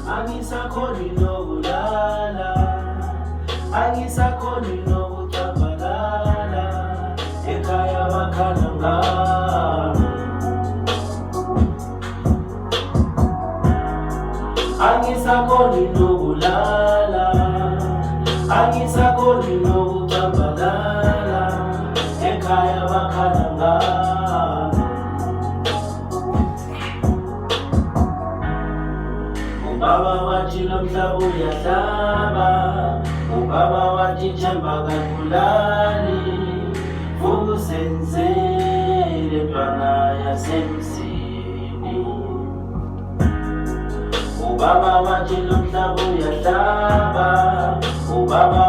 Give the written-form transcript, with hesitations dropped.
Angisakhoni nokulala, angisakhoni nokucabangala, ekhaya bakhala ngami. Angisakhoni nokulala, angisakhoni nokucabangala, ekhaya bakhala ngami. Ubaba wathi lo mhlaba uyahlaba, ubaba wathi Themba kalibulali, vuka usenzele ntwana yasemzini. Ubaba wathi lo mhlaba uyahlaba, ubaba